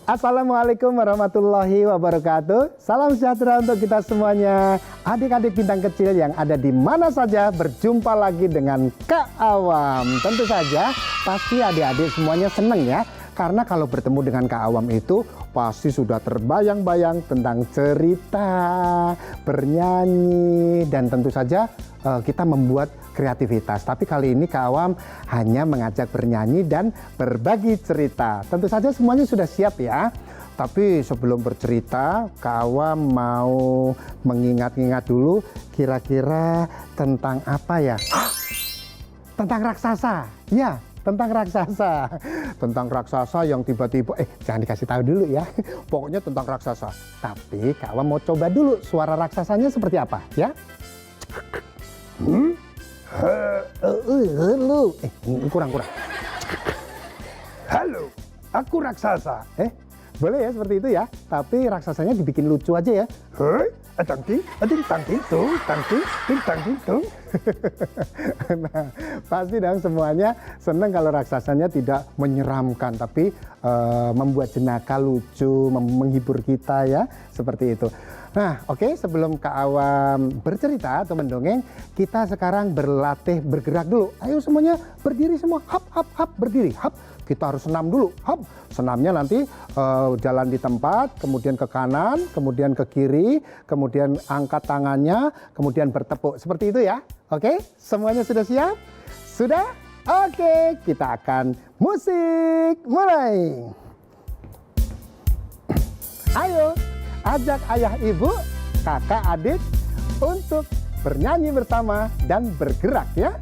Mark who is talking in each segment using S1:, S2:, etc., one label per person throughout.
S1: Assalamualaikum warahmatullahi wabarakatuh. Salam sejahtera untuk kita semuanya. Adik-adik bintang kecil yang ada di mana saja, berjumpa lagi dengan Kak Awam. Tentu saja pasti adik-adik semuanya seneng ya. Karena kalau bertemu dengan Kak Awam itu pasti sudah terbayang-bayang tentang cerita, bernyanyi, dan tentu saja kita membuat kreativitas. Tapi kali ini Kak Awam hanya mengajak bernyanyi dan berbagi cerita. Tentu saja semuanya sudah siap ya. Tapi sebelum bercerita, Kak Awam mau mengingat-ingat dulu kira-kira tentang apa ya? Tentang raksasa. Ya, tentang raksasa. Tentang raksasa yang tiba-tiba, jangan dikasih tahu dulu ya. Pokoknya tentang raksasa. Tapi Kak Awam mau coba dulu suara raksasanya seperti apa ya. Halo, kurang. Halo, aku raksasa. Boleh ya seperti itu ya. Tapi raksasanya dibikin lucu aja ya. Nah, pasti dong semuanya senang kalau raksasanya tidak menyeramkan, tapi membuat jenaka lucu, menghibur kita ya, seperti itu. Nah, oke, sebelum Kak Awam bercerita atau mendongeng, kita sekarang berlatih bergerak dulu. Ayo semuanya berdiri semua, hap, berdiri, hap. Kita harus senam dulu, hap. Senamnya nanti jalan di tempat, kemudian ke kanan, kemudian ke kiri, kemudian angkat tangannya, kemudian bertepuk. Seperti itu ya, oke? Semuanya sudah siap? Sudah? Oke, kita akan musik, mulai. Ayo, ajak ayah ibu, kakak adik untuk bernyanyi bersama dan bergerak ya.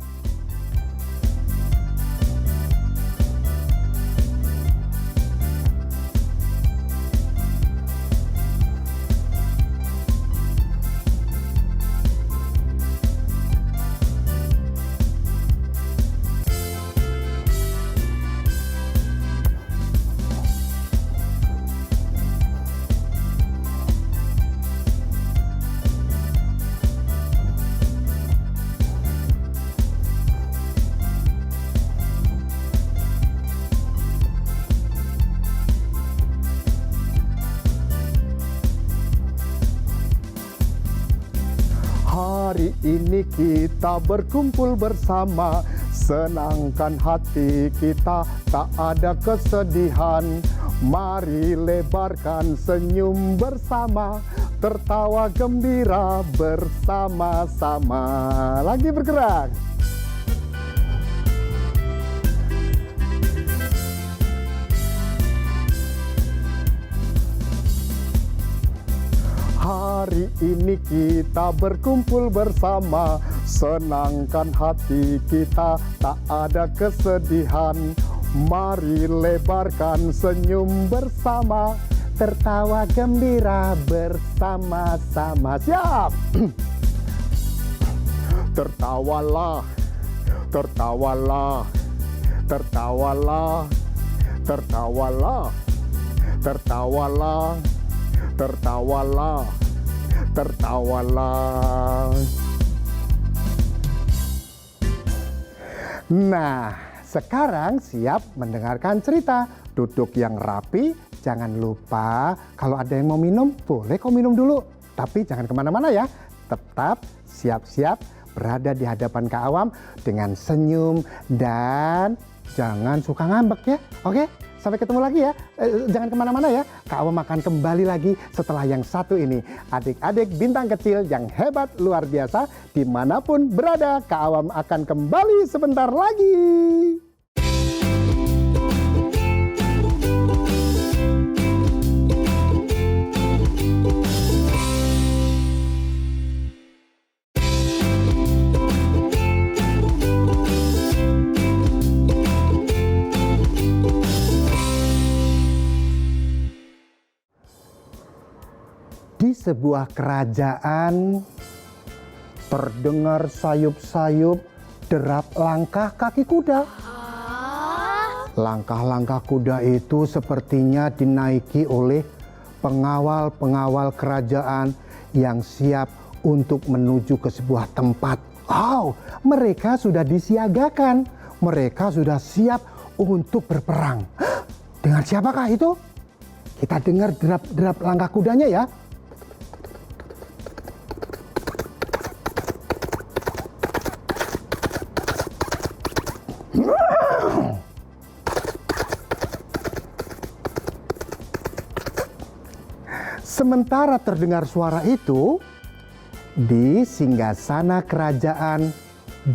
S1: Hari ini kita berkumpul bersama, senangkan hati kita, tak ada kesedihan. Mari lebarkan senyum bersama, tertawa gembira bersama-sama. Lagi bergerak. Hari ini kita berkumpul bersama, senangkan hati kita, tak ada kesedihan. Mari lebarkan senyum bersama, tertawa gembira bersama-sama. Siap? Tertawalah, tertawalah, tertawalah, tertawalah, tertawalah, tertawalah, tertawalah. Nah, sekarang siap mendengarkan cerita. Duduk yang rapi, jangan lupa kalau ada yang mau minum, boleh kau minum dulu. Tapi jangan kemana-mana ya, tetap siap-siap berada di hadapan Kak Awam dengan senyum dan jangan suka ngambek ya, oke? Sampai ketemu lagi ya, jangan kemana-mana ya. Kak Awam akan kembali lagi setelah yang satu ini. Adik-adik bintang kecil yang hebat luar biasa, dimanapun berada, Kak Awam akan kembali sebentar lagi. Di sebuah kerajaan terdengar sayup-sayup derap langkah kaki kuda. Langkah-langkah kuda itu sepertinya dinaiki oleh pengawal-pengawal kerajaan yang siap untuk menuju ke sebuah tempat. Mereka sudah disiagakan. Mereka sudah siap untuk berperang. Dengan siapakah itu? Kita dengar derap-derap langkah kudanya ya. Sementara terdengar suara itu, di singgasana kerajaan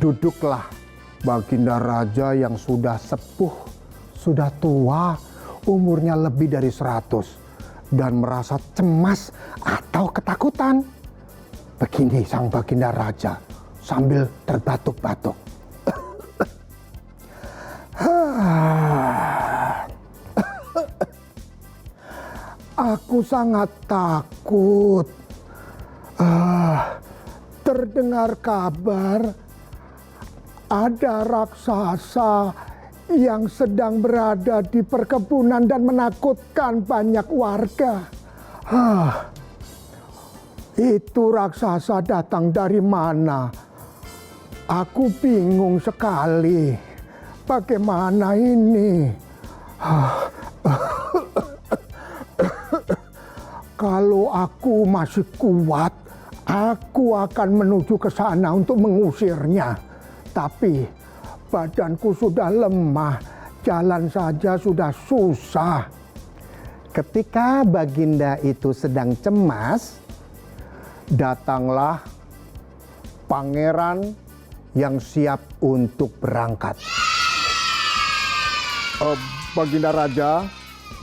S1: duduklah Baginda Raja yang sudah sepuh, sudah tua, umurnya lebih dari 100 dan merasa cemas atau ketakutan. Begini sang Baginda Raja sambil terbatuk-batuk. Aku sangat takut. Terdengar kabar ada raksasa yang sedang berada di perkebunan dan menakutkan banyak warga. Itu raksasa datang dari mana? Aku bingung sekali. Bagaimana ini? Kalau aku masih kuat, aku akan menuju ke sana untuk mengusirnya. Tapi badanku sudah lemah, jalan saja sudah susah. Ketika Baginda itu sedang cemas, datanglah pangeran yang siap untuk berangkat. Baginda Raja,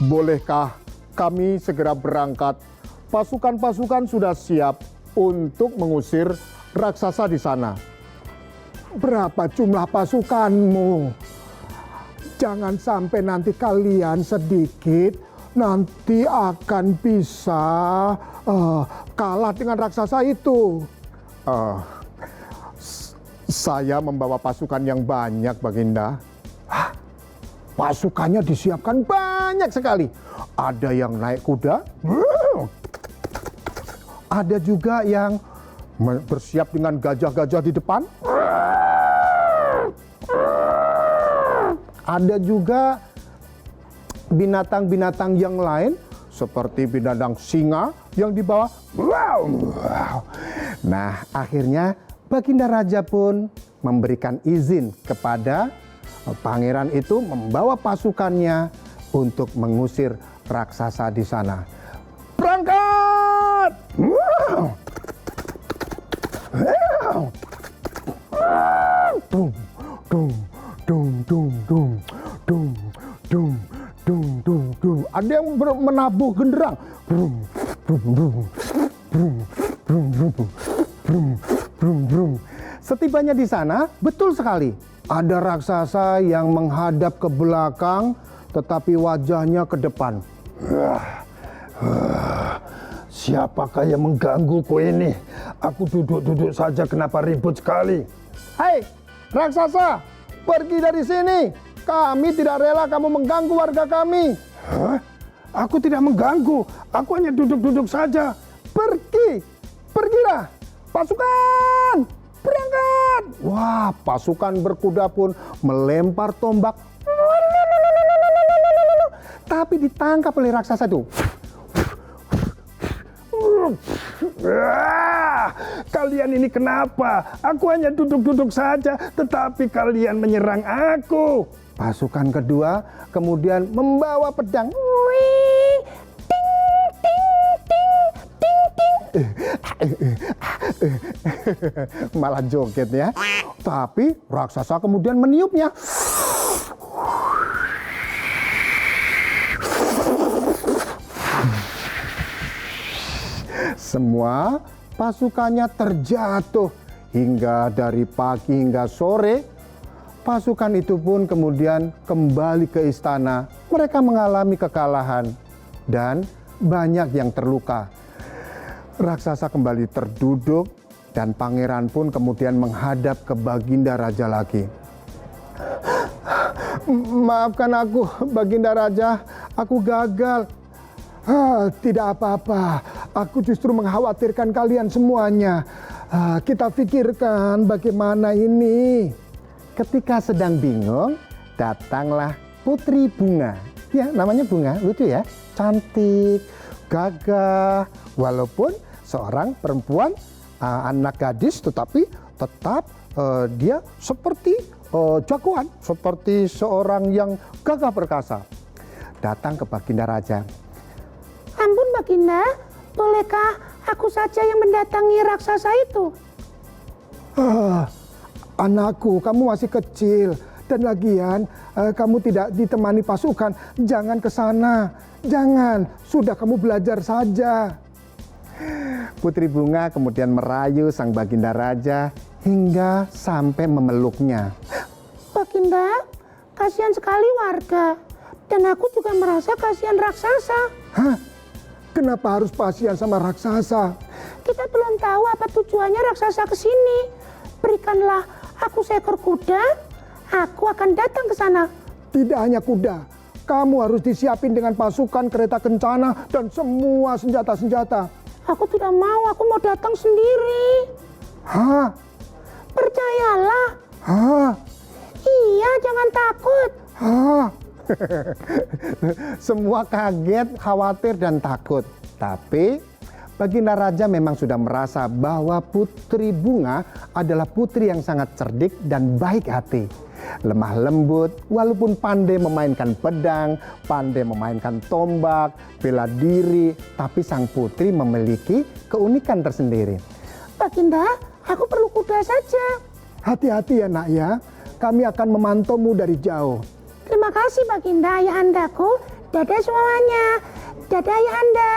S1: bolehkah kami segera berangkat? Pasukan-pasukan sudah siap untuk mengusir raksasa di sana. Berapa jumlah pasukanmu? Jangan sampai nanti kalian sedikit, nanti akan bisa kalah dengan raksasa itu. Saya membawa pasukan yang banyak, Baginda. Pasukannya disiapkan banyak sekali. Ada yang naik kuda, ada juga yang bersiap dengan gajah-gajah di depan. Ada juga binatang-binatang yang lain seperti binatang singa yang dibawa. Nah, akhirnya Baginda Raja pun memberikan izin kepada pangeran itu membawa pasukannya untuk mengusir raksasa di sana. Berangkat! Dung, dung, dung, dung, dung, dung, dung, dung, dung, dung. Ada yang menabuh genderang. Brum, brum, brum, brum, brum, brum, brum, brum, brum. Setibanya di sana, betul sekali. Ada raksasa yang menghadap ke belakang, tetapi wajahnya ke depan. Siapakah yang menggangguku ini? Aku duduk-duduk saja, kenapa ribut sekali? Hei, raksasa, pergi dari sini. Kami tidak rela kamu mengganggu warga kami. Hah? Aku tidak mengganggu, aku hanya duduk-duduk saja. Pergi, pergilah. Pasukan, berangkat. Wah, pasukan berkuda pun melempar tombak. Tapi ditangkap oleh raksasa itu. Kalian ini kenapa? Aku hanya duduk-duduk saja, tetapi kalian menyerang aku. Pasukan kedua kemudian membawa pedang. Malah joget ya. Tapi raksasa kemudian meniupnya. Semua pasukannya terjatuh hingga dari pagi hingga sore. Pasukan itu pun kemudian kembali ke istana. Mereka mengalami kekalahan dan banyak yang terluka. Raksasa kembali terduduk dan pangeran pun kemudian menghadap ke Baginda Raja lagi. Maafkan aku, Baginda Raja, aku gagal. Tidak apa-apa, aku justru mengkhawatirkan kalian semuanya. Kita pikirkan bagaimana ini. Ketika sedang bingung, datanglah Putri Bunga. Ya, namanya Bunga, lucu ya. Cantik, gagah, walaupun seorang perempuan, anak gadis, tetapi tetap dia seperti jagoan, seperti seorang yang gagah perkasa. Datang ke Baginda Raja.
S2: Ampun Baginda, bolehkah aku saja yang mendatangi raksasa itu?
S1: Anakku, kamu masih kecil. Dan lagian, kamu tidak ditemani pasukan. Jangan ke sana. Jangan. Sudah kamu belajar saja. Putri Bunga kemudian merayu sang Baginda Raja hingga sampai memeluknya.
S2: Baginda, kasihan sekali warga. Dan aku juga merasa kasihan raksasa.
S1: Hah? Kenapa harus kasihan sama raksasa?
S2: Kita belum tahu apa tujuannya raksasa ke sini. Berikanlah aku seekor kuda, aku akan datang ke sana.
S1: Tidak hanya kuda, kamu harus disiapin dengan pasukan, kereta kencana, dan semua senjata-senjata.
S2: Aku tidak mau, aku mau datang sendiri.
S1: Hah?
S2: Percayalah.
S1: Hah?
S2: Iya, jangan takut.
S1: Hah? Semua kaget, khawatir, dan takut. Tapi Baginda Raja memang sudah merasa bahwa Putri Bunga adalah putri yang sangat cerdik dan baik hati. Lemah lembut, walaupun pandai memainkan pedang, pandai memainkan tombak, bela diri, tapi sang putri memiliki keunikan tersendiri.
S2: Baginda, aku perlu kuda saja.
S1: Hati-hati ya nak ya, kami akan memantaumu dari jauh.
S2: Terima kasih Baginda, ayahandaku. Dadah semuanya. Dadah ayahanda,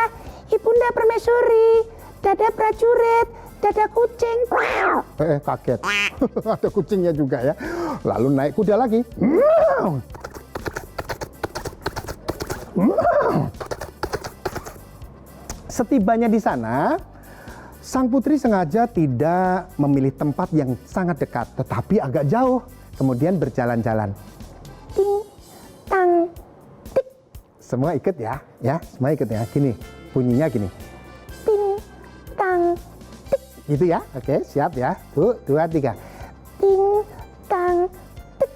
S2: ibunda permaisuri, dadah prajurit, dadah kucing.
S1: Kaget. Ada kucingnya juga ya. Lalu naik kuda lagi. Setibanya di sana, sang putri sengaja tidak memilih tempat yang sangat dekat, tetapi agak jauh. Kemudian berjalan-jalan.
S2: Ting, tang, tik.
S1: Semua ikut ya, semua ikut ya. Gini, bunyinya gini.
S2: Ting, tang, tik.
S1: Gitu ya, oke, siap ya. 1, 2, 3.
S2: Ting, tang, tik.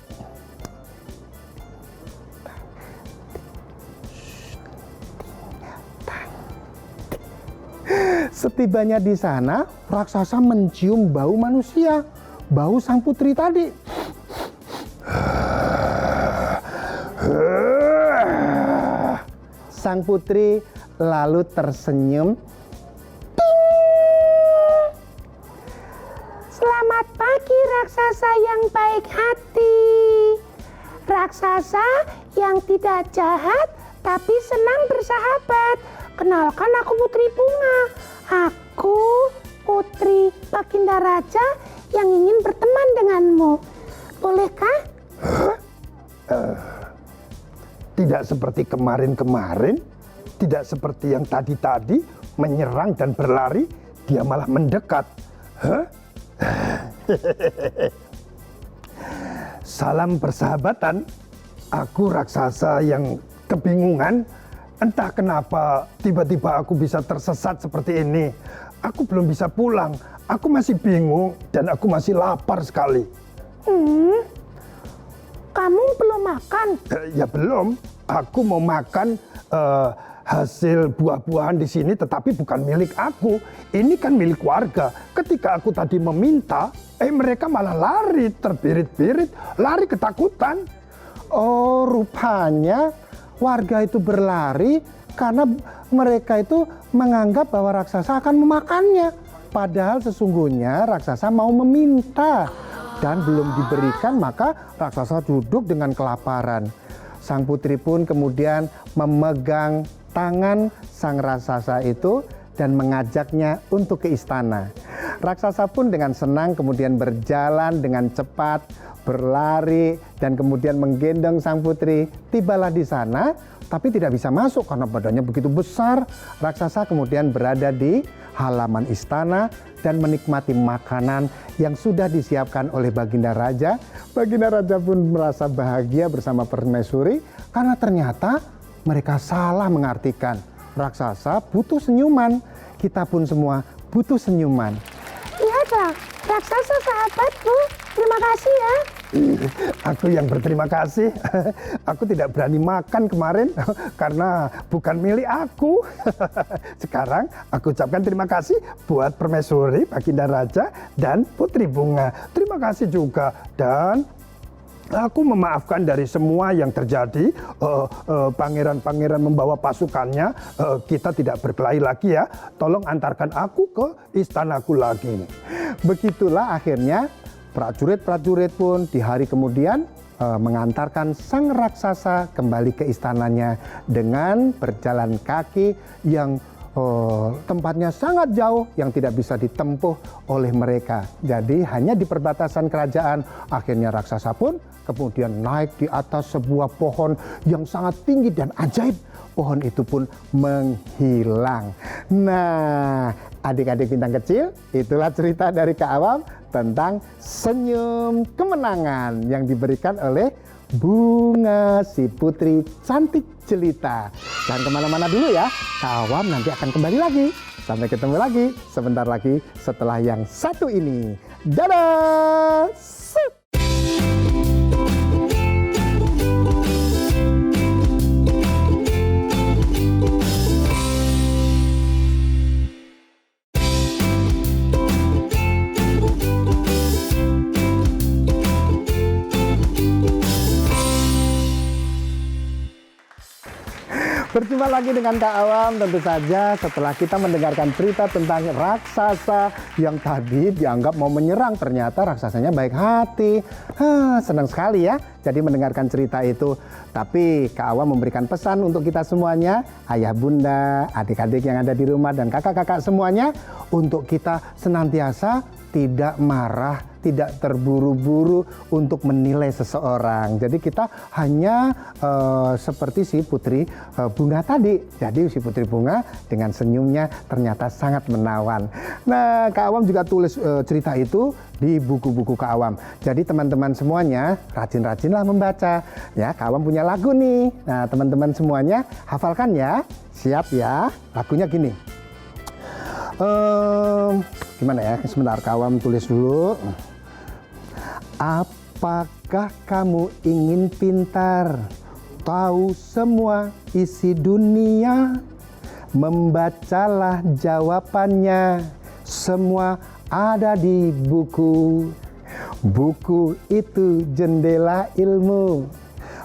S1: Setibanya di sana, raksasa mencium bau manusia, bau sang putri tadi. Sang putri lalu tersenyum.
S2: Selamat pagi raksasa yang baik hati. Raksasa yang tidak jahat tapi senang bersahabat. Kenalkan, aku Putri Bunga. Aku Putri Baginda Raja yang ingin berteman denganmu. Bolehkah?
S1: Tidak seperti kemarin-kemarin, tidak seperti yang tadi-tadi menyerang dan berlari, dia malah mendekat. Hah? Salam persahabatan. Aku raksasa yang kebingungan. Entah kenapa tiba-tiba aku bisa tersesat seperti ini. Aku belum bisa pulang. Aku masih bingung dan aku masih lapar sekali.
S2: Kamu belum makan?
S1: Ya belum. Aku mau makan hasil buah-buahan di sini, tetapi bukan milik aku. Ini kan milik warga. Ketika aku tadi meminta, mereka malah lari terbirit-birit, lari ketakutan. Oh, rupanya warga itu berlari karena mereka itu menganggap bahwa raksasa akan memakannya. Padahal sesungguhnya raksasa mau meminta dan belum diberikan, maka raksasa duduk dengan kelaparan. Sang putri pun kemudian memegang tangan sang raksasa itu dan mengajaknya untuk ke istana. Raksasa pun dengan senang kemudian berjalan dengan cepat, berlari dan kemudian menggendong sang putri. Tibalah di sana, tapi tidak bisa masuk karena badannya begitu besar. Raksasa kemudian berada di halaman istana dan menikmati makanan yang sudah disiapkan oleh Baginda Raja. Baginda Raja pun merasa bahagia bersama permaisuri karena ternyata mereka salah mengartikan. Raksasa butuh senyuman, kita pun semua butuh senyuman.
S2: Lihatlah, raksasa sahabatku. Terima kasih ya.
S1: Aku yang berterima kasih. Aku tidak berani makan kemarin karena bukan milik aku. Sekarang aku ucapkan terima kasih buat Permaisuri, Baginda Raja, dan Putri Bunga. Terima kasih juga, dan aku memaafkan dari semua yang terjadi. Pangeran-pangeran membawa pasukannya. Kita tidak berkelahi lagi ya. Tolong antarkan aku ke istanaku lagi. Begitulah akhirnya prajurit-prajurit pun di hari kemudian mengantarkan sang raksasa kembali ke istananya dengan berjalan kaki yang tempatnya sangat jauh yang tidak bisa ditempuh oleh mereka. Jadi hanya di perbatasan kerajaan. Akhirnya raksasa pun kemudian naik di atas sebuah pohon yang sangat tinggi dan ajaib. Pohon itu pun menghilang. Nah, adik-adik bintang kecil, itulah cerita dari Kak Awam tentang senyum kemenangan yang diberikan oleh Bunga, si putri cantik jelita. Jangan kemana-mana dulu ya, Kak Awam nanti akan kembali lagi. Sampai ketemu lagi sebentar lagi setelah yang satu ini. Dadah! Sip! Berjumpa lagi dengan Kak Awam tentu saja setelah kita mendengarkan cerita tentang raksasa yang tadi dianggap mau menyerang, ternyata raksasanya baik hati. Senang sekali ya jadi mendengarkan cerita itu. Tapi Kak Awam memberikan pesan untuk kita semuanya, ayah bunda, adik-adik yang ada di rumah dan kakak-kakak semuanya, untuk kita senantiasa tidak marah, tidak terburu-buru untuk menilai seseorang. Jadi kita hanya seperti si Putri Bunga tadi. Jadi si Putri Bunga dengan senyumnya ternyata sangat menawan. Nah, Kak Awam juga tulis cerita itu di buku-buku Kak Awam. Jadi teman-teman semuanya rajin-rajinlah membaca. Ya, Kak Awam punya lagu nih. Nah, teman-teman semuanya hafalkan ya. Siap ya. Lagunya gini. Gimana ya? Sebentar, Kak Awam tulis dulu. Apakah kamu ingin pintar, tahu semua isi dunia? Membacalah jawabannya, semua ada di buku. Buku itu jendela ilmu,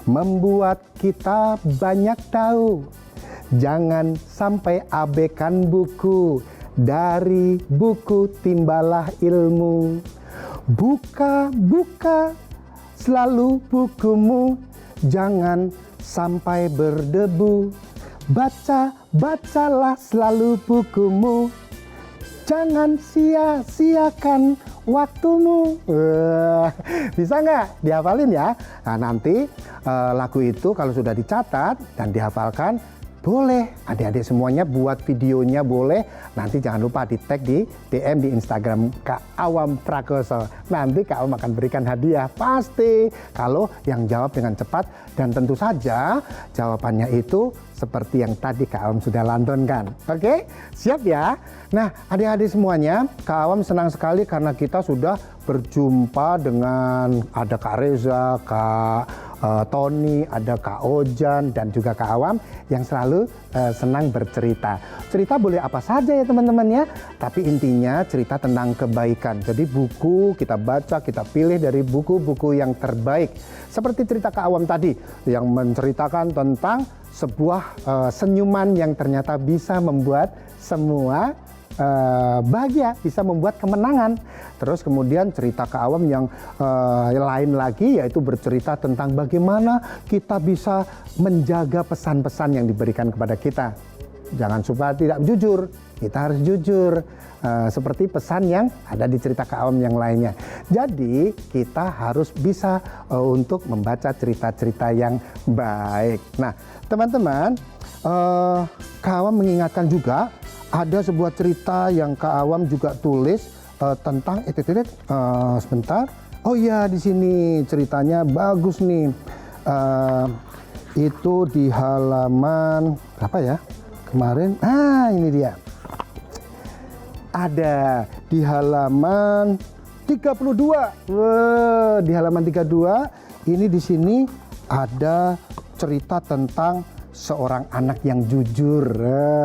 S1: membuat kita banyak tahu. Jangan sampai abaikan buku, dari buku timbalah ilmu. Buka selalu bukumu, jangan sampai berdebu. Bacalah selalu bukumu, jangan sia-siakan waktumu. Bisa nggak dihafalin ya? Nah, nanti lagu itu kalau sudah dicatat dan dihafalkan, boleh adik-adik semuanya buat videonya, boleh. Nanti jangan lupa di tag di DM di Instagram Kak Awam Prakoso. Nanti Kak Awam akan berikan hadiah pasti kalau yang jawab dengan cepat, dan tentu saja jawabannya itu seperti yang tadi Kak Awam sudah lantunkan. Oke, siap ya? Nah, adik-adik semuanya, Kak Awam senang sekali karena kita sudah berjumpa dengan ada Kak Reza, Kak Tony, ada Kak Ojan, dan juga Kak Awam yang selalu senang bercerita. Cerita boleh apa saja ya teman-teman ya, tapi intinya cerita tentang kebaikan. Jadi buku kita baca, kita pilih dari buku-buku yang terbaik. Seperti cerita Kak Awam tadi yang menceritakan tentang sebuah senyuman yang ternyata bisa membuat semua bahagia, bisa membuat kemenangan. Terus kemudian cerita Kak Awam yang lain lagi, yaitu bercerita tentang bagaimana kita bisa menjaga pesan-pesan yang diberikan kepada kita. Jangan supaya tidak jujur, kita harus jujur. Seperti pesan yang ada di cerita Kak Awam yang lainnya. Jadi kita harus bisa untuk membaca cerita-cerita yang baik. Nah teman-teman, Kak Awam mengingatkan juga ada sebuah cerita yang Kak Awam juga tulis tentang sebentar. Oh iya, di sini ceritanya bagus nih. Itu di halaman berapa ya? Kemarin. Ini dia. Ada di halaman 32. Wah, di halaman 32 ini di sini ada cerita tentang seorang anak yang jujur,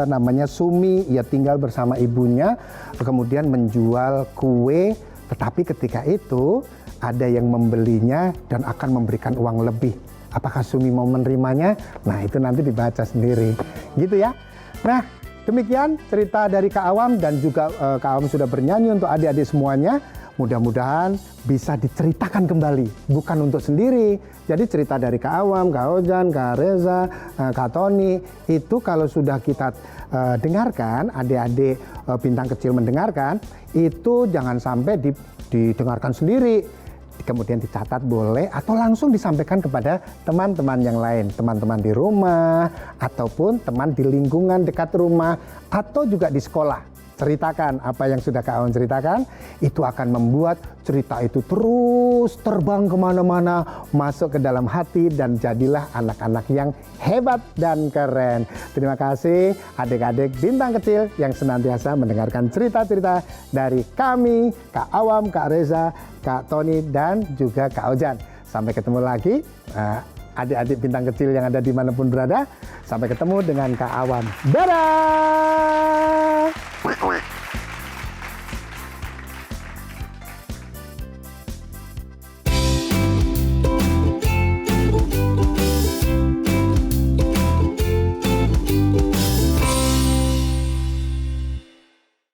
S1: namanya Sumi. Ia tinggal bersama ibunya, kemudian menjual kue, tetapi ketika itu ada yang membelinya dan akan memberikan uang lebih. Apakah Sumi mau menerimanya? Nah, itu nanti dibaca sendiri. Gitu ya. Nah, demikian cerita dari Kak Awam, dan juga Kak Awam sudah bernyanyi untuk adik-adik semuanya. Mudah-mudahan bisa diceritakan kembali, bukan untuk sendiri. Jadi cerita dari Kak Awam, Kak Ojan, Kak Reza, Kak Tony, itu kalau sudah kita dengarkan, adik-adik bintang kecil mendengarkan, itu jangan sampai didengarkan sendiri. Kemudian dicatat boleh, atau langsung disampaikan kepada teman-teman yang lain, teman-teman di rumah, ataupun teman di lingkungan dekat rumah, atau juga di sekolah. Ceritakan apa yang sudah Kak Awam ceritakan, itu akan membuat cerita itu terus terbang kemana-mana, masuk ke dalam hati, dan jadilah anak-anak yang hebat dan keren. Terima kasih adik-adik bintang kecil yang senantiasa mendengarkan cerita-cerita dari kami, Kak Awam, Kak Reza, Kak Tony, dan juga Kak Ojan. Sampai ketemu lagi adik-adik bintang kecil yang ada dimanapun berada. Sampai ketemu dengan Kak Awam. Dadah!